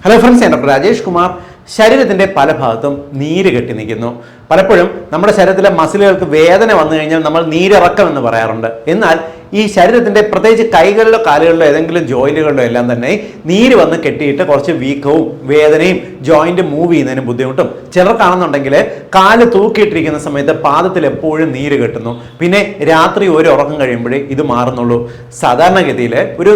Hello friends, ഞാൻ doctor Rajesh Kumar. ശരീരത്തിന്റെ പല ഭാഗത്തും നീര് കെട്ടി നിൽക്കുന്നു. പലപ്പോഴും നമ്മുടെ ശരീരത്തിലെ മസിലുകൾക്ക് വേദന വന്നു കഴിഞ്ഞാൽ നമ്മൾ നീരിറക്കം എന്ന് പറയാറുണ്ട്. എന്നാൽ ഈ ശരീരത്തിന്റെ പ്രത്യേകിച്ച് കൈകളിലോ കാലുകളിലോ ഏതെങ്കിലും ജോയിന്റുകളിലോ എല്ലാം തന്നെ നീര് വന്ന് കെട്ടിയിട്ട് കുറച്ച് വീക്കവും വേദനയും ജോയിന്റ് മൂവ് ചെയ്യുന്നതിന് ബുദ്ധിമുട്ടും ചിലർക്കാണെന്നുണ്ടെങ്കിൽ കാല് തൂക്കിയിട്ടിരിക്കുന്ന സമയത്ത് പാദത്തിൽ എപ്പോഴും നീര് കെട്ടുന്നു. പിന്നെ രാത്രി ഒരു ഉറക്കം കഴിയുമ്പോഴേ ഇത് മാറുന്നുള്ളൂ. സാധാരണഗതിയിൽ ഒരു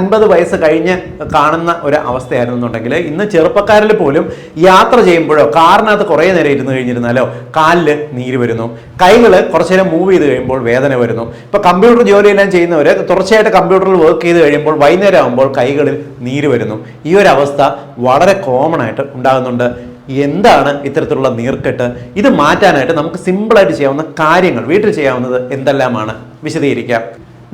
50 വയസ്സ് കഴിഞ്ഞ് കാണുന്ന ഒരു അവസ്ഥയായിരുന്നുണ്ടെങ്കിൽ ഇന്ന് ചെറുപ്പക്കാരിൽ പോലും യാത്ര ചെയ്യുമ്പോഴോ കാറിനകത്ത് കുറേ നേരം ഇരുന്ന് കഴിഞ്ഞിരുന്നാലോ കാലില് നീര് വരുന്നു. കൈകള് കുറച്ചു നേരം മൂവ് ചെയ്ത് കഴിയുമ്പോൾ വേദന വരുന്നു. ഇപ്പൊ കമ്പ്യൂട്ടർ ജോലിയെല്ലാം ചെയ്യുന്നവര് തുടർച്ചയായിട്ട് കമ്പ്യൂട്ടറിൽ വർക്ക് ചെയ്ത് കഴിയുമ്പോൾ വൈകുന്നേരം ആകുമ്പോൾ കൈകളിൽ നീര് വരുന്നു. ഈ ഒരു അവസ്ഥ വളരെ കോമൺ ആയിട്ട് ഉണ്ടാകുന്നുണ്ട്. എന്താണ് ഇത്തരത്തിലുള്ള നീർക്കെട്ട്? ഇത് മാറ്റാനായിട്ട് നമുക്ക് സിമ്പിളായിട്ട് ചെയ്യാവുന്ന കാര്യങ്ങൾ, വീട്ടിൽ ചെയ്യാവുന്നത് എന്തെല്ലാമാണ് വിശദീകരിക്കാം.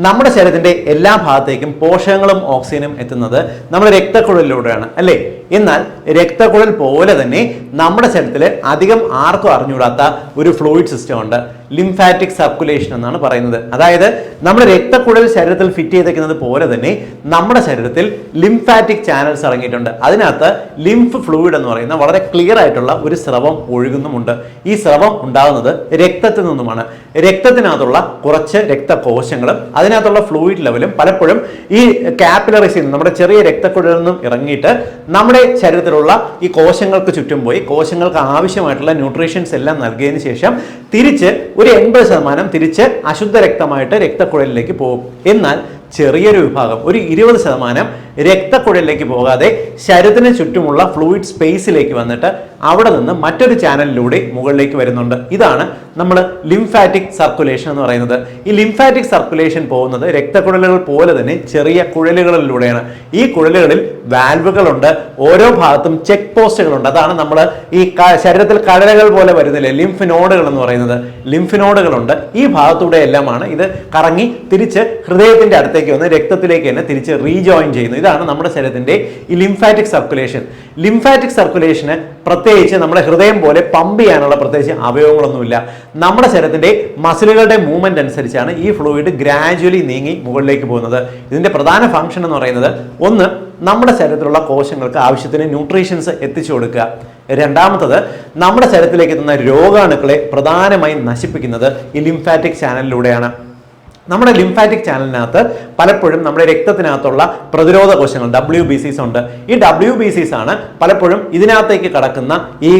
നമ്മുടെ ശരീരത്തിന്റെ എല്ലാ ഭാഗത്തേക്കും പോഷകങ്ങളും ഓക്സിജനും എത്തുന്നത് നമ്മുടെ രക്തക്കുഴലിലൂടെയാണ്, അല്ലേ? എന്നാൽ രക്തക്കുഴൽ പോലെ തന്നെ നമ്മുടെ ശരീരത്തിൽ അധികം ആർക്കും അറിഞ്ഞുകൂടാത്ത ഒരു ഫ്ലൂയിഡ് സിസ്റ്റം ഉണ്ട്. ലിംഫാറ്റിക് സർക്കുലേഷൻ എന്നാണ് പറയുന്നത്. അതായത് നമ്മുടെ രക്തക്കുഴൽ ശരീരത്തിൽ ഫിറ്റ് ചെയ്തേക്കുന്നത് പോലെ തന്നെ നമ്മുടെ ശരീരത്തിൽ ലിംഫാറ്റിക് ചാനൽസ് ഇറങ്ങിയിട്ടുണ്ട്. അതിനകത്ത് ലിംഫ് ഫ്ലൂയിഡ് എന്ന് പറയുന്ന വളരെ ക്ലിയർ ആയിട്ടുള്ള ഒരു സ്രവം ഒഴുകുന്നുമുണ്ട്. ഈ സ്രവം ഉണ്ടാകുന്നത് രക്തത്തിൽ നിന്നുമാണ്. രക്തത്തിനകത്തുള്ള കുറച്ച് രക്തകോശങ്ങളും അതിനകത്തുള്ള ഫ്ലൂയിഡ് ലെവലും പലപ്പോഴും ഈ കാപ്പിലറീസിൽ നിന്ന്, നമ്മുടെ ചെറിയ രക്തക്കുഴലിൽ നിന്നും ഇറങ്ങിയിട്ട് നമ്മുടെ ശരീരത്തിലുള്ള ഈ കോശങ്ങൾക്ക് ചുറ്റും പോയി കോശങ്ങൾക്ക് ആവശ്യമായിട്ടുള്ള ന്യൂട്രീഷൻസ് എല്ലാം നൽകിയതിനു ശേഷം തിരിച്ച് ഒരു 80% തിരിച്ച് അശുദ്ധ രക്തമായിട്ട് രക്തക്കുഴലിലേക്ക് പോകും. എന്നാൽ ചെറിയൊരു വിഭാഗം, ഒരു 20% രക്തക്കുഴലിലേക്ക് പോകാതെ ശരീരത്തിന് ചുറ്റുമുള്ള ഫ്ലൂയിഡ് സ്പേസിലേക്ക് വന്നിട്ട് അവിടെ നിന്ന് മറ്റൊരു ചാനലിലൂടെ മുകളിലേക്ക് വരുന്നുണ്ട്. ഇതാണ് നമ്മൾ ലിംഫാറ്റിക് സർക്കുലേഷൻ എന്ന് പറയുന്നത്. ഈ ലിംഫാറ്റിക് സർക്കുലേഷൻ പോകുന്നത് രക്തക്കുഴലുകൾ പോലെ തന്നെ ചെറിയ കുഴലുകളിലൂടെയാണ്. ഈ കുഴലുകളിൽ വാൽവുകളുണ്ട്. ഓരോ ഭാഗത്തും ചെക്ക് പോസ്റ്റുകളുണ്ട്. അതാണ് നമ്മൾ ഈ ശരീരത്തിൽ കടലകൾ പോലെ വരുന്നില്ലേ, ലിംഫ് നോഡുകൾ എന്ന് പറയുന്നത്. ലിംഫ് നോഡുകളുണ്ട്. ഈ ഭാഗത്തൂടെ എല്ലാമാണ് ഇത് കറങ്ങി തിരിച്ച് ഹൃദയത്തിന്റെ അടുത്തേക്ക് വന്ന് രക്തത്തിലേക്ക് തന്നെ തിരിച്ച് റീജോയിൻ ചെയ്യുന്നു. ഇതാണ് നമ്മുടെ ശരീരത്തിന്റെ ഈ ലിംഫാറ്റിക് സർക്കുലേഷൻ. ലിംഫാറ്റിക് സർക്കുലേഷന് പ്രത്യേകിച്ച് നമ്മുടെ ഹൃദയം പോലെ പമ്പ് ചെയ്യാനുള്ള പ്രത്യേകിച്ച് അവയവങ്ങളൊന്നുമില്ല. നമ്മുടെ ശരീരത്തിന്റെ മസിലുകളുടെ മൂവ്മെന്റ് അനുസരിച്ചാണ് ഈ ഫ്ലൂയിഡ് ഗ്രാജുവലി നീങ്ങി മുകളിലേക്ക് പോകുന്നത്. ഇതിന്റെ പ്രധാന ഫംഗ്ഷൻ എന്ന് പറയുന്നത്, ഒന്ന്, നമ്മുടെ ശരീരത്തിലുള്ള കോശങ്ങൾക്ക് ആവശ്യത്തിന് ന്യൂട്രീഷൻസ് എത്തിച്ചു കൊടുക്കുക. രണ്ടാമത്തത്, നമ്മുടെ ശരീരത്തിലേക്ക് എത്തുന്ന രോഗാണുക്കളെ പ്രധാനമായും നശിപ്പിക്കുന്നത് ഈ ലിംഫാറ്റിക് ചാനലിലൂടെയാണ്. നമ്മുടെ ലിംഫാറ്റിക് ചാനലിനകത്ത് പലപ്പോഴും നമ്മുടെ രക്തത്തിനകത്തുള്ള പ്രതിരോധ കോശങ്ങൾ WBCs ഉണ്ട്. ഈ WBCs ആണ് പലപ്പോഴും ഇതിനകത്തേക്ക് കടക്കുന്ന ഈ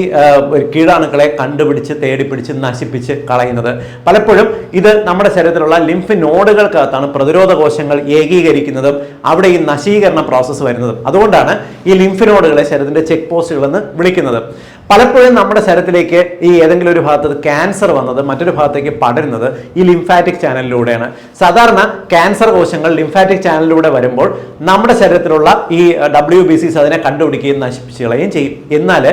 കീടാണുക്കളെ കണ്ടുപിടിച്ച് തേടിപ്പിടിച്ച് നശിപ്പിച്ച് കളയുന്നത്. പലപ്പോഴും ഇത് നമ്മുടെ ശരീരത്തിലുള്ള ലിംഫ് നോഡുകൾക്കകത്താണ് പ്രതിരോധ കോശങ്ങൾ ഏകീകരിക്കുന്നതും അവിടെ ഈ നശീകരണ പ്രോസസ്സ് വരുന്നതും. അതുകൊണ്ടാണ് ഈ ലിംഫ് നോഡുകളെ ശരീരത്തിന്റെ ചെക്ക് പോസ്റ്റുകൾ എന്ന് വിളിക്കുന്നത്. പലപ്പോഴും നമ്മുടെ ശരീരത്തിലേക്ക് ഈ ഏതെങ്കിലും ഒരു ഭാഗത്ത് ക്യാൻസർ വന്നത് മറ്റൊരു ഭാഗത്തേക്ക് പടരുന്നത് ഈ ലിംഫാറ്റിക് ചാനലിലൂടെയാണ്. സാധാരണ ക്യാൻസർ കോശങ്ങൾ ലിംഫാറ്റിക് ചാനലിലൂടെ വരുമ്പോൾ നമ്മുടെ ശരീരത്തിലുള്ള ഈ WBCs അതിനെ കണ്ടുപിടിക്കുകയും നശിപ്പിച്ച് കളയുകയും ചെയ്യും. എന്നാൽ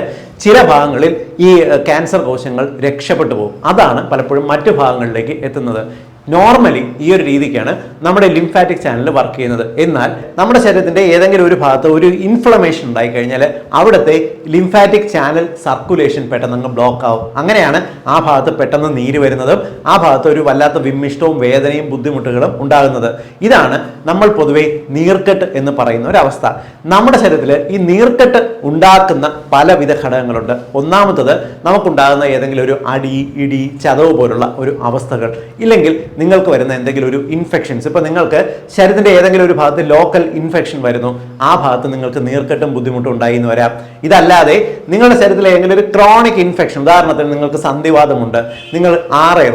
ചില ഭാഗങ്ങളിൽ ഈ ക്യാൻസർ കോശങ്ങൾ രക്ഷപ്പെട്ടു പോകും. അതാണ് പലപ്പോഴും മറ്റു ഭാഗങ്ങളിലേക്ക് എത്തുന്നത്. നോർമലി ഈ ഒരു രീതിക്കാണ് നമ്മുടെ ലിംഫാറ്റിക് ചാനൽ വർക്ക് ചെയ്യുന്നത്. എന്നാൽ നമ്മുടെ ശരീരത്തിന്റെ ഏതെങ്കിലും ഒരു ഭാഗത്ത് ഒരു ഇൻഫ്ലമേഷൻ ഉണ്ടായി കഴിഞ്ഞാൽ അവിടുത്തെ ലിംഫാറ്റിക് ചാനൽ സർക്കുലേഷൻ പെട്ടെന്ന് ബ്ലോക്ക് ആവും. അങ്ങനെയാണ് ആ ഭാഗത്ത് പെട്ടെന്ന് നീര് വരുന്നതും ആ ഭാഗത്ത് ഒരു വല്ലാത്ത വിമ്മിഷ്ടവും വേദനയും ബുദ്ധിമുട്ടുകളും ഉണ്ടാകുന്നത്. ഇതാണ് നമ്മൾ പൊതുവെ നീർക്കെട്ട് എന്ന് പറയുന്ന ഒരു അവസ്ഥ. നമ്മുടെ ശരീരത്തിൽ ഈ നീർക്കെട്ട് ഉണ്ടാക്കുന്ന പലവിധ ഘടകങ്ങളുണ്ട്. ഒന്നാമത്തത്, നമുക്കുണ്ടാകുന്ന ഏതെങ്കിലും ഒരു അടി, ഇടി, ചതവ് പോലുള്ള ഒരു അവസ്ഥകൾ, ഇല്ലെങ്കിൽ നിങ്ങൾക്ക് വരുന്ന എന്തെങ്കിലും ഒരു ഇൻഫെക്ഷൻസ്. ഇപ്പൊ നിങ്ങൾക്ക് ശരീരത്തിന്റെ ഏതെങ്കിലും ഒരു ഭാഗത്ത് ലോക്കൽ ഇൻഫെക്ഷൻ വരുന്നു, ആ ഭാഗത്ത് നിങ്ങൾക്ക് നീർക്കെട്ടും ബുദ്ധിമുട്ടും ഉണ്ടായി എന്ന് വരാം. ഇതല്ലാതെ നിങ്ങളുടെ ശരീരത്തിലെ ഏതെങ്കിലും ഒരു ക്രോണിക് ഇൻഫെക്ഷൻ, ഉദാഹരണത്തിന് നിങ്ങൾക്ക് സന്ധിവാതമുണ്ട്, നിങ്ങൾ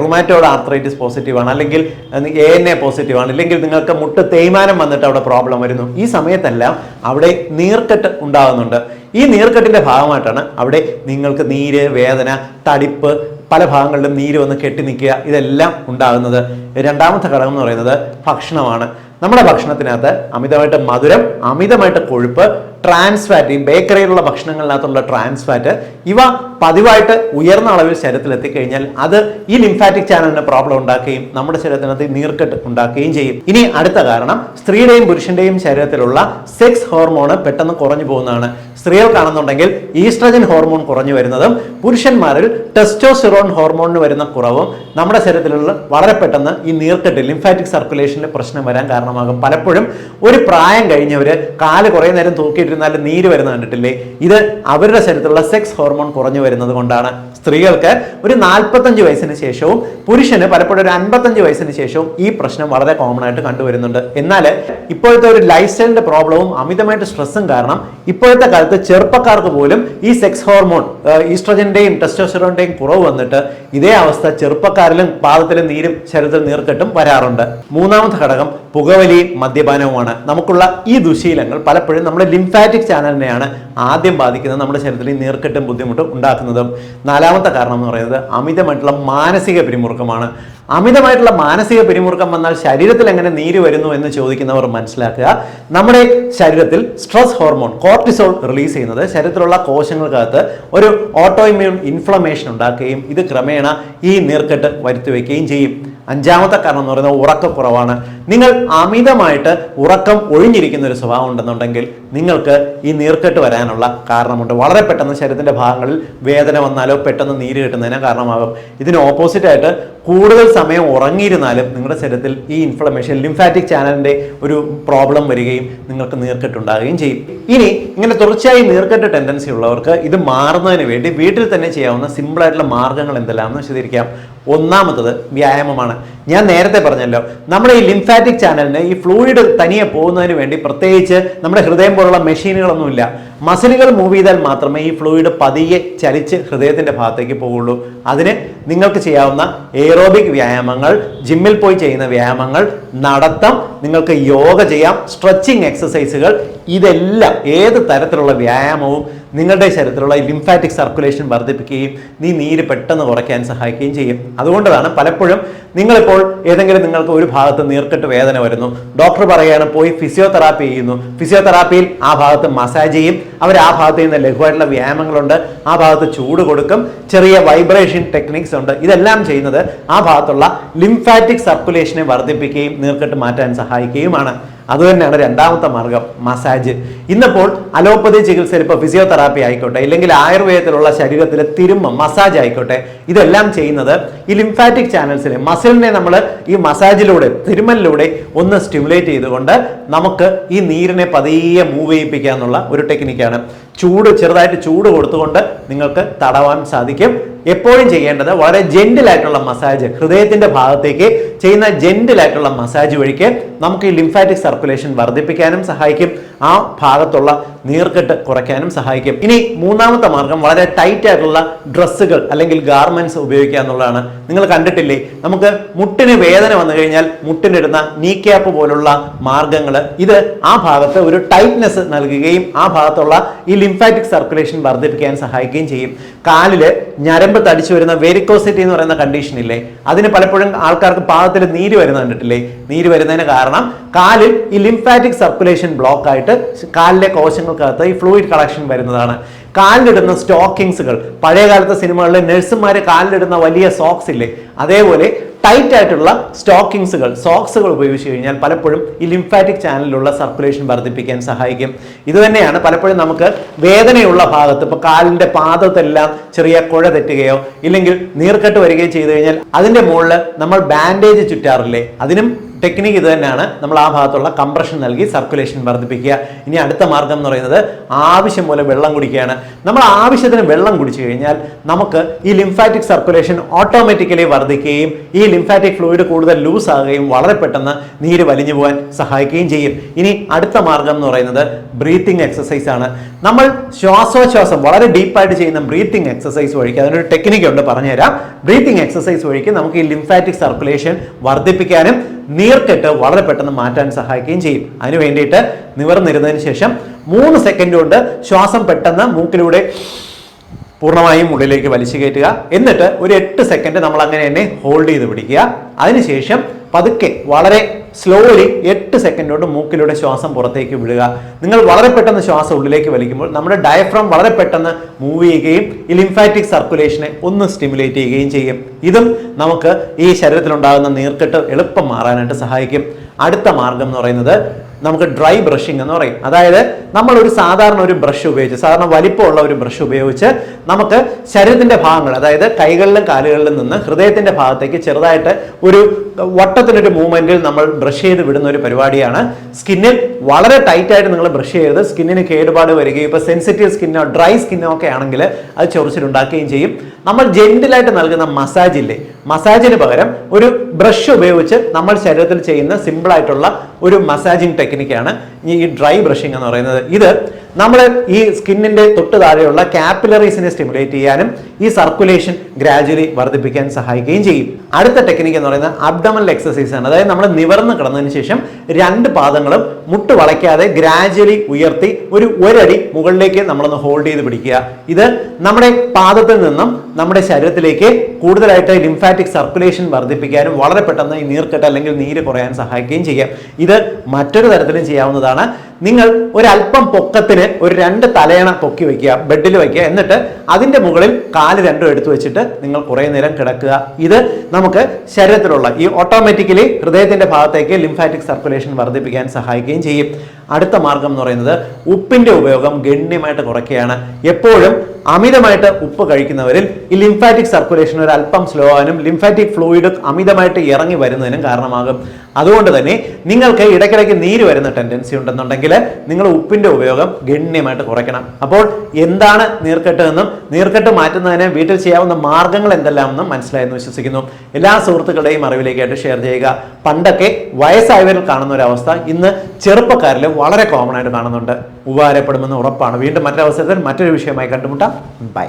റുമാറ്റോയ്ഡ് ആർത്രൈറ്റിസ് പോസിറ്റീവ് ആണ്, അല്ലെങ്കിൽ ANA പോസിറ്റീവ് ആണ്, ഇല്ലെങ്കിൽ നിങ്ങൾക്ക് മുട്ട് തേയ്മാനം വന്നിട്ട് അവിടെ പ്രോബ്ലം വരുന്നു, ഈ സമയത്തെല്ലാം അവിടെ നീർക്കെട്ട് ഉണ്ടാകുന്നുണ്ട്. ഈ നീർക്കെട്ടിന്റെ ഭാഗമായിട്ടാണ് അവിടെ നിങ്ങൾക്ക് നീര്, വേദന, തടിപ്പ്, പല ഭാഗങ്ങളിലും നീര് വന്ന് കെട്ടി നിൽക്കുക, ഇതെല്ലാം ഉണ്ടാകുന്നത്. രണ്ടാമത്തെ ഘടകം എന്ന് പറയുന്നത് ഭക്ഷണമാണ്. നമ്മുടെ ഭക്ഷണത്തിനകത്ത് അമിതമായിട്ട് മധുരം, അമിതമായിട്ട് കൊഴുപ്പ്, ട്രാൻസ് ഫാറ്റ്, ഈ ബേക്കറിയിലുള്ള ഭക്ഷണങ്ങളിനകത്തുള്ള ട്രാൻസ് ഫാറ്റ്, ഇവ പതിവായിട്ട് ഉയർന്ന അളവിൽ ശരീരത്തിൽ എത്തിക്കഴിഞ്ഞാൽ അത് ഈ ലിംഫാറ്റിക് ചാനലിന് പ്രോബ്ലം ഉണ്ടാക്കുകയും നമ്മുടെ ശരീരത്തിനകത്ത് നീർക്കെട്ട് ഉണ്ടാക്കുകയും ചെയ്യും. ഇനി അടുത്ത കാരണം, സ്ത്രീയുടെയും പുരുഷന്റെയും ശരീരത്തിലുള്ള സെക്സ് ഹോർമോൺ പെട്ടെന്ന് കുറഞ്ഞു പോകുന്നതാണ്. സ്ത്രീകൾക്കാണെന്നുണ്ടെങ്കിൽ ഈസ്ട്രജൻ ഹോർമോൺ കുറഞ്ഞു വരുന്നതും പുരുഷന്മാരിൽ ടെസ്റ്റോസ്റ്റിറോൺ ഹോർമോണിന് വരുന്ന കുറവും നമ്മുടെ ശരീരത്തിലുള്ള വളരെ പെട്ടെന്ന് ഈ നീർക്കെട്ട്, ലിംഫാറ്റിക് സർക്കുലേഷനിൽ പ്രശ്നം വരാൻ കാരണമാണ്. കാരണമാകും. പലപ്പോഴും ഒരു പ്രായം കഴിഞ്ഞവർ കാല് കുറേ നേരം തൂക്കിയിട്ടിരുന്നാൽ നീര് വരുന്ന കണ്ടിട്ടില്ലേ? ഇത് അവരുടെ ശരീരത്തിലുള്ള സെക്സ് ഹോർമോൺ കുറഞ്ഞു വരുന്നത് കൊണ്ടാണ്. സ്ത്രീകൾക്ക് ഒരു 45 വയസ്സിന് ശേഷവും പുരുഷന് പലപ്പോഴും ഒരു 55 വയസ്സിന് ശേഷവും ഈ പ്രശ്നം വളരെ കോമൺ ആയിട്ട് കണ്ടുവരുന്നുണ്ട്. എന്നാൽ ഇപ്പോഴത്തെ ഒരു ലൈഫ് സ്റ്റൈലിന്റെ പ്രോബ്ലവും അമിതമായിട്ട് സ്ട്രെസ്സും കാരണം ഇപ്പോഴത്തെ കാലത്ത് ചെറുപ്പക്കാർക്ക് പോലും ഈ സെക്സ് ഹോർമോൺ ഈസ്ട്രജന്റെയും ടെസ്റ്റോസ്റ്ററോണിന്റെയും കുറവ് വന്നിട്ട് ഇതേ അവസ്ഥ ചെറുപ്പക്കാരിലും പാദത്തിലും നീരും ശരീരത്തിൽ നീർക്കെട്ടും വരാറുണ്ട്. മൂന്നാമത്തെ ഘടകം പുകവലിയും മദ്യപാനവുമാണ്. നമുക്കുള്ള ഈ ദുശീലങ്ങൾ പലപ്പോഴും നമ്മുടെ ലിംഫാറ്റിക് ചാനലിനെയാണ് ആദ്യം ബാധിക്കുന്നത്, നമ്മുടെ ശരീരത്തിൽ ഈ നീർക്കെട്ടും ബുദ്ധിമുട്ടും ഉണ്ടാക്കുന്നതും. നാലാമത്തെ കാരണം എന്ന് പറയുന്നത് അമിതമായിട്ടുള്ള മാനസിക പിരിമുറുക്കമാണ്. അമിതമായിട്ടുള്ള മാനസിക പിരിമുറുക്കം വന്നാൽ ശരീരത്തിൽ എങ്ങനെ നീര് വരുന്നു എന്ന് ചോദിക്കുന്നവർ മനസ്സിലാക്കുക, നമ്മുടെ ശരീരത്തിൽ സ്ട്രെസ് ഹോർമോൺ കോർട്ടിസോൾ റിലീസ് ചെയ്യുന്നത് ശരീരത്തിലുള്ള കോശങ്ങൾക്കകത്ത് ഒരു ഓട്ടോ ഇമ്മ്യൂൺ ഇൻഫ്ലമേഷൻ ഉണ്ടാക്കുകയും ഇത് ക്രമേണ ഈ നീർക്കെട്ട് വരുത്തിവെക്കുകയും ചെയ്യും. അഞ്ചാമത്തെ കാരണം എന്ന് പറയുന്നത് ഉറക്കക്കുറവാണ്. നിങ്ങൾ അമിതമായിട്ട് ഉറക്കം ഒഴിഞ്ഞിരിക്കുന്ന ഒരു സ്വഭാവം ഉണ്ടെന്നുണ്ടെങ്കിൽ നിങ്ങൾക്ക് ഈ നീർക്കെട്ട് വരാനുള്ള കാരണമുണ്ട്. വളരെ പെട്ടെന്ന് ശരീരത്തിന്റെ ഭാഗങ്ങളിൽ വേദന വന്നാലോ പെട്ടെന്ന് നീര് കിട്ടുന്നതിന് കാരണമാകും. ഇതിന് ഓപ്പോസിറ്റ് ആയിട്ട് കൂടുതൽ സമയം ഉറങ്ങിയിരുന്നാലും നിങ്ങളുടെ ശരീരത്തിൽ ഈ ഇൻഫ്ലമേഷൻ ലിംഫാറ്റിക് ചാനലിന്റെ ഒരു പ്രോബ്ലം വരികയും നിങ്ങൾക്ക് നീർക്കെട്ട് ഉണ്ടാകുകയും ചെയ്യും. ഇനി ഇങ്ങനെ തുടർച്ചയായി നീർക്കെട്ട് ടെൻഡൻസി ഉള്ളവർക്ക് ഇത് മാറുന്നതിന് വേണ്ടി വീട്ടിൽ തന്നെ ചെയ്യാവുന്ന സിമ്പിൾ ആയിട്ടുള്ള മാർഗ്ഗങ്ങൾ എന്തെല്ലാമെന്ന് വിശദീകരിക്കാം. ഒന്നാമത്തത് വ്യായാമമാണ്. ഞാൻ നേരത്തെ പറഞ്ഞല്ലോ, നമ്മുടെ ഈ ലിംഫാറ്റിക് ചാനലിന് ഈ ഫ്ലൂയിഡ് തനിയെ പോകുന്നതിന് വേണ്ടി പ്രത്യേകിച്ച് നമ്മുടെ ഹൃദയം പോലുള്ള മെഷീനുകളൊന്നുമില്ല. മസിലുകൾ മൂവ് ചെയ്താൽ മാത്രമേ ഈ ഫ്ലൂയിഡ് പതിയെ ചലിച്ച് ഹൃദയത്തിന്റെ ഭാഗത്തേക്ക് പോകുള്ളൂ. അതിന് നിങ്ങൾക്ക് ചെയ്യാവുന്ന എയറോബിക് വ്യായാമങ്ങൾ, ജിമ്മിൽ പോയി ചെയ്യുന്ന വ്യായാമങ്ങൾ, നടത്തം, നിങ്ങൾക്ക് യോഗ ചെയ്യാം, സ്ട്രെച്ചിങ് എക്സസൈസുകൾ, ഇതെല്ലാം ഏത് തരത്തിലുള്ള വ്യായാമവും നിങ്ങളുടെ ശരീരത്തിലുള്ള ലിംഫാറ്റിക് സർക്കുലേഷൻ വർദ്ധിപ്പിക്കുകയും നീര് പെട്ടെന്ന് കുറയ്ക്കാൻ സഹായിക്കുകയും ചെയ്യും. അതുകൊണ്ടാണ് പലപ്പോഴും നിങ്ങളിപ്പോൾ ഏതെങ്കിലും നിങ്ങൾക്ക് ഒരു ഭാഗത്ത് നീർക്കെട്ട് വേദന വരുന്നു, ഡോക്ടർ പറയുകയാണ് പോയി ഫിസിയോതെറാപ്പി ചെയ്യുന്നു. ഫിസിയോതെറാപ്പിയിൽ ആ ഭാഗത്ത് മസാജ് ചെയ്യും, അവർ ആ ഭാഗത്ത് ചെയ്യുന്ന ലഘുവായിട്ടുള്ള വ്യായാമങ്ങളുണ്ട്, ആ ഭാഗത്ത് ചൂട് കൊടുക്കും, ചെറിയ വൈബ്രേഷൻ ടെക്നിക്സ് ഉണ്ട്. ഇതെല്ലാം ചെയ്യുന്നത് ആ ഭാഗത്തുള്ള ലിംഫാറ്റിക് സർക്കുലേഷനെ വർദ്ധിപ്പിക്കുകയും നീർക്കെട്ട് മാറ്റാൻ സഹായിക്കുകയുമാണ്. അതുതന്നെയാണ് രണ്ടാമത്തെ മാർഗം, മസാജ്. ഇന്നിപ്പോൾ അലോപ്പതി ചികിത്സയിൽ ഇപ്പോൾ ഫിസിയോതെറാപ്പി ആയിക്കോട്ടെ, ഇല്ലെങ്കിൽ ആയുർവേദത്തിലുള്ള ശരീരത്തിലെ തിരുമ്മം മസാജ് ആയിക്കോട്ടെ, ഇതെല്ലാം ചെയ്യുന്നത് ഈ ലിംഫാറ്റിക് ചാനൽസിലെ മസിലിനെ നമ്മൾ ഈ മസാജിലൂടെ തിരുമ്മലിലൂടെ ഒന്ന് സ്റ്റിമുലേറ്റ് ചെയ്തുകൊണ്ട് നമുക്ക് ഈ നീരിനെ പതിയെ മൂവ് ചെയ്യിപ്പിക്കുക എന്നുള്ള ഒരു ടെക്നിക്കാണ്. ചെറുതായിട്ട് ചൂട് കൊടുത്തുകൊണ്ട് നിങ്ങൾക്ക് തടവാൻ സാധിക്കും. എപ്പോഴും ചെയ്യേണ്ടത് വളരെ ജെന്റിലായിട്ടുള്ള മസാജ്, ഹൃദയത്തിന്റെ ഭാഗത്തേക്ക് ചെയ്യുന്ന ജെന്റിലായിട്ടുള്ള മസാജ് വഴിക്ക് നമുക്ക് ഈ ലിംഫാറ്റിക് സർക്കുലേഷൻ വർദ്ധിപ്പിക്കാനും സഹായിക്കും, ആ ഭാഗത്തുള്ള നീർക്കെട്ട് കുറയ്ക്കാനും സഹായിക്കും. ഇനി മൂന്നാമത്തെ മാർഗം വളരെ ടൈറ്റ് ആയിട്ടുള്ള ഡ്രസ്സുകൾ അല്ലെങ്കിൽ ഗാർമെന്റ്സ് ഉപയോഗിക്കുക എന്നുള്ളതാണ്. നിങ്ങൾ കണ്ടിട്ടില്ലേ, നമുക്ക് മുട്ടിന് വേദന വന്നു കഴിഞ്ഞാൽ മുട്ടിനിടുന്ന നീ ക്യാപ്പ് പോലുള്ള മാർഗങ്ങൾ, ഇത് ആ ഭാഗത്ത് ഒരു ടൈറ്റ്നെസ് നൽകുകയും ആ ഭാഗത്തുള്ള ഈ ലിംഫാറ്റിക് സർക്കുലേഷൻ വർദ്ധിപ്പിക്കാൻ സഹായിക്കുകയും ചെയ്യും. കാലില് ഞരമ്പ് തടിച്ചു വരുന്ന വെരിക്കോസിറ്റി എന്ന് പറയുന്ന കണ്ടീഷൻ ഇല്ലേ, അതിന് പലപ്പോഴും ആൾക്കാർക്ക് പാദത്തിൽ നീര് വരുന്ന കണ്ടിട്ടില്ലേ? നീര് വരുന്നതിന് കാരണം കാലിൽ ഈ ലിംഫാറ്റിക് സർക്കുലേഷൻ ബ്ലോക്ക് ആയിട്ട് കാലിലെ കോശങ്ങൾക്കകത്ത് ഈ ഫ്ലൂയിഡ് കളക്ഷൻ വരുന്നതാണ്. കാലിലിടുന്ന സ്റ്റോക്കിങ്സുകൾ, പഴയ കാലത്തെ സിനിമകളിലെ നഴ്സുമാര് കാലിലിടുന്ന വലിയ സോക്സ് ഇല്ലേ, അതേപോലെ ടൈറ്റ് ആയിട്ടുള്ള സ്റ്റോക്കിങ്സുകൾ, സോക്സുകൾ ഉപയോഗിച്ച് കഴിഞ്ഞാൽ പലപ്പോഴും ഈ ലിംഫാറ്റിക് ചാനലിലുള്ള സർക്കുലേഷൻ വർദ്ധിപ്പിക്കാൻ സഹായിക്കും. ഇത് തന്നെയാണ് പലപ്പോഴും നമുക്ക് വേദനയുള്ള ഭാഗത്ത്, ഇപ്പോൾ കാലിന്റെ പാദത്തെല്ലാം ചെറിയ കുഴ തെറ്റുകയോ ഇല്ലെങ്കിൽ നീർക്കെട്ട് വരികയോ ചെയ്തു കഴിഞ്ഞാൽ അതിന്റെ മുകളിൽ നമ്മൾ ബാൻഡേജ് ചുറ്റാറില്ലേ, അതിനും ടെക്നിക്ക് ഇത് തന്നെയാണ്. നമ്മൾ ആ ഭാഗത്തുള്ള കംപ്രഷൻ നൽകി സർക്കുലേഷൻ വർദ്ധിപ്പിക്കുക. ഇനി അടുത്ത മാർഗം എന്ന് പറയുന്നത് ആവശ്യം പോലെ വെള്ളം കുടിക്കുകയാണ്. നമ്മൾ ആവശ്യത്തിന് വെള്ളം കുടിച്ചു കഴിഞ്ഞാൽ നമുക്ക് ഈ ലിംഫാറ്റിക് സർക്കുലേഷൻ ഓട്ടോമാറ്റിക്കലി വർദ്ധിക്കുകയും ഈ ലിംഫാറ്റിക് ഫ്ലൂയിഡ് കൂടുതൽ ലൂസ് ആകുകയും വളരെ പെട്ടെന്ന് നീര് വലിഞ്ഞു പോകാൻ സഹായിക്കുകയും ചെയ്യും. ഇനി അടുത്ത മാർഗം എന്ന് പറയുന്നത് ബ്രീത്തിങ് എക്സസൈസ് ആണ്. നമ്മൾ ശ്വാസോച്ഛ്വാസം വളരെ ഡീപ്പായിട്ട് ചെയ്യുന്ന ബ്രീത്തിങ് എക്സസൈസ് വഴിക്ക്, അതിനൊരു ടെക്നിക്ക് ഉണ്ട്, പറഞ്ഞുതരാം. ബ്രീത്തിങ് എക്സസൈസ് വഴിക്ക് നമുക്ക് ഈ ലിംഫാറ്റിക് സർക്കുലേഷൻ വർദ്ധിപ്പിക്കാനും നീർക്കെട്ട് വളരെ പെട്ടെന്ന് മാറ്റാൻ സഹായിക്കുകയും ചെയ്യും. അതിനു വേണ്ടിയിട്ട് നിവർന്നിരുന്നതിന് ശേഷം 3 സെക്കൻഡ് കൊണ്ട് ശ്വാസം പെട്ടെന്ന് മൂക്കിലൂടെ പൂർണ്ണമായും ഉള്ളിലേക്ക് വലിച്ചു കയറ്റുക. എന്നിട്ട് ഒരു 8 സെക്കൻഡ് നമ്മൾ അങ്ങനെ തന്നെ ഹോൾഡ് ചെയ്ത് പിടിക്കുക. അതിനുശേഷം പതുക്കെ വളരെ സ്ലോലി 8 സെക്കൻഡ് കൊണ്ട് മൂക്കിലൂടെ ശ്വാസം പുറത്തേക്ക് വിടുക. നിങ്ങൾ വളരെ പെട്ടെന്ന് ശ്വാസം ഉള്ളിലേക്ക് വലിക്കുമ്പോൾ നമ്മുടെ ഡയഫ്രം വളരെ പെട്ടെന്ന് മൂവ് ചെയ്യുകയും ഈ ലിംഫാറ്റിക് സർക്കുലേഷനെ ഒന്ന് സ്റ്റിമുലേറ്റ് ചെയ്യുകയും ചെയ്യും. ഇതും നമുക്ക് ഈ ശരീരത്തിലുണ്ടാകുന്ന നീർക്കെട്ട് എളുപ്പം മാറാനായിട്ട് സഹായിക്കും. അടുത്ത മാർഗം എന്ന് പറയുന്നത് നമുക്ക് ഡ്രൈ ബ്രഷിംഗ് എന്ന് പറയും. അതായത് നമ്മൾ ഒരു സാധാരണ ഒരു ബ്രഷ് ഉപയോഗിച്ച്, സാധാരണ വലിപ്പമുള്ള ഒരു ബ്രഷ് ഉപയോഗിച്ച് നമുക്ക് ശരീരത്തിന്റെ ഭാഗങ്ങൾ, അതായത് കൈകളിലും കാലുകളിലും നിന്ന് ഹൃദയത്തിന്റെ ഭാഗത്തേക്ക് ചെറുതായിട്ട് ഒരു വട്ടത്തിനൊരു മൂവ്മെന്റിൽ നമ്മൾ ബ്രഷ് ചെയ്ത് വിടുന്ന ഒരു പരിപാടിയാണ്. സ്കിന്നിൽ വളരെ ടൈറ്റ് ആയിട്ട് നിങ്ങൾ ബ്രഷ് ചെയ്ത് സ്കിന്നിന് കേടുപാട് വരികയും, ഇപ്പൊ സെൻസിറ്റീവ് സ്കിന്നോ ഡ്രൈ സ്കിന്നോ ഒക്കെ ആണെങ്കിൽ അത് ചൊറിച്ചിലുണ്ടാക്കുകയും ചെയ്യും. നമ്മൾ ജെന്റിലായിട്ട് നൽകുന്ന മസാജില്ലേ, മസാജിന് പകരം ഒരു ബ്രഷ് ഉപയോഗിച്ച് നമ്മൾ ശരീരത്തിൽ ചെയ്യുന്ന സിമ്പിൾ ആയിട്ടുള്ള ഒരു മസാജിങ് ടെക്നിക്കാണ് ഈ ഡ്രൈ ബ്രഷിംഗ് എന്ന് പറയുന്നത്. ഇത് നമ്മൾ ഈ സ്കിന്നിന്റെ തൊട്ട് താഴെയുള്ള കാപ്പിലറീസിനെ സ്റ്റിമുലേറ്റ് ചെയ്യാനും ഈ സർക്കുലേഷൻ ഗ്രാജുവലി വർദ്ധിപ്പിക്കാൻ സഹായിക്കുകയും ചെയ്യും. അടുത്ത ടെക്നിക്ക് എന്ന് പറയുന്നത് അബ്ഡമൽ എക്സസൈസ് ആണ്. അതായത് നമ്മൾ നിവർന്ന് കിടന്നതിന് ശേഷം രണ്ട് പാദങ്ങളും മുട്ട് വളയ്ക്കാതെ ഗ്രാജുവലി ഉയർത്തി ഒരടി മുകളിലേക്ക് നമ്മളൊന്ന് ഹോൾഡ് ചെയ്ത് പിടിക്കുക. ഇത് നമ്മുടെ പാദത്തിൽ നിന്നും നമ്മുടെ ശരീരത്തിലേക്ക് കൂടുതലായിട്ട് ലിംഫാറ്റിക് സർക്കുലേഷൻ വർദ്ധിപ്പിക്കാനും വളരെ പെട്ടെന്ന് ഈ നീർക്കെട്ട് അല്ലെങ്കിൽ നീര് കുറയാൻ സഹായിക്കുകയും ചെയ്യാം. ഇത് മറ്റൊരു തരത്തിലും ചെയ്യാവുന്നതാണ്. നിങ്ങൾ ഒരല്പം പൊക്കത്തിന് ഒരു 2 തലയണ പൊക്കി വെക്കുക, ബെഡിൽ വെക്കുക. എന്നിട്ട് അതിന്റെ മുകളിൽ കാല് രണ്ടും എടുത്തു വെച്ചിട്ട് നിങ്ങൾ കുറേ നേരം കിടക്കുക. ഇത് നമുക്ക് ശരീരത്തിലുള്ള ഈ ഓട്ടോമാറ്റിക്കലി ഹൃദയത്തിന്റെ ഭാഗത്തേക്ക് ലിംഫാറ്റിക് സർക്കുലേഷൻ വർദ്ധിപ്പിക്കാൻ സഹായിക്കുകയും ചെയ്യും. അടുത്ത മാർഗം എന്ന് പറയുന്നത് ഉപ്പിന്റെ ഉപയോഗം ഗണ്യമായിട്ട് കുറയ്ക്കുകയാണ്. എപ്പോഴും അമിതമായിട്ട് ഉപ്പ് കഴിക്കുന്നവരിൽ ഈ ലിംഫാറ്റിക് സർക്കുലേഷൻ ഒരു അല്പം സ്ലോ ആവാനും ലിംഫാറ്റിക് ഫ്ലൂയിഡ് അമിതമായിട്ട് ഇറങ്ങി വരുന്നതിനും കാരണമാകും. അതുകൊണ്ട് തന്നെ നിങ്ങൾക്ക് ഇടയ്ക്കിടയ്ക്ക് നീര് വരുന്ന ടെൻഡൻസി ഉണ്ടെന്നുണ്ടെങ്കിൽ നിങ്ങൾ ഉപ്പിന്റെ ഉപയോഗം ഗണ്യമായിട്ട് കുറയ്ക്കണം. അപ്പോൾ എന്താണ് നീർക്കെട്ട് എന്നും നീർക്കെട്ട് മാറ്റുന്നതിന് വീട്ടിൽ ചെയ്യാവുന്ന മാർഗങ്ങൾ എന്തെല്ലാമെന്നും മനസ്സിലായെന്ന് വിശ്വസിക്കുന്നു. എല്ലാ സുഹൃത്തുക്കളുടെയും അറിവിലേക്കായിട്ട് ഷെയർ ചെയ്യുക. പണ്ടൊക്കെ വയസ്സായവരിൽ കാണുന്ന ഒരു അവസ്ഥ ഇന്ന് ചെറുപ്പക്കാരിൽ വളരെ കോമൺ ആയിട്ട് കാണുന്നുണ്ട്. ഉപകാരപ്പെടുമെന്ന് ഉറപ്പാണ്. വീണ്ടും മറ്റൊരു അവസരത്തിൽ മറ്റൊരു വിഷയമായി കണ്ടുമുട്ടാം. ബൈ.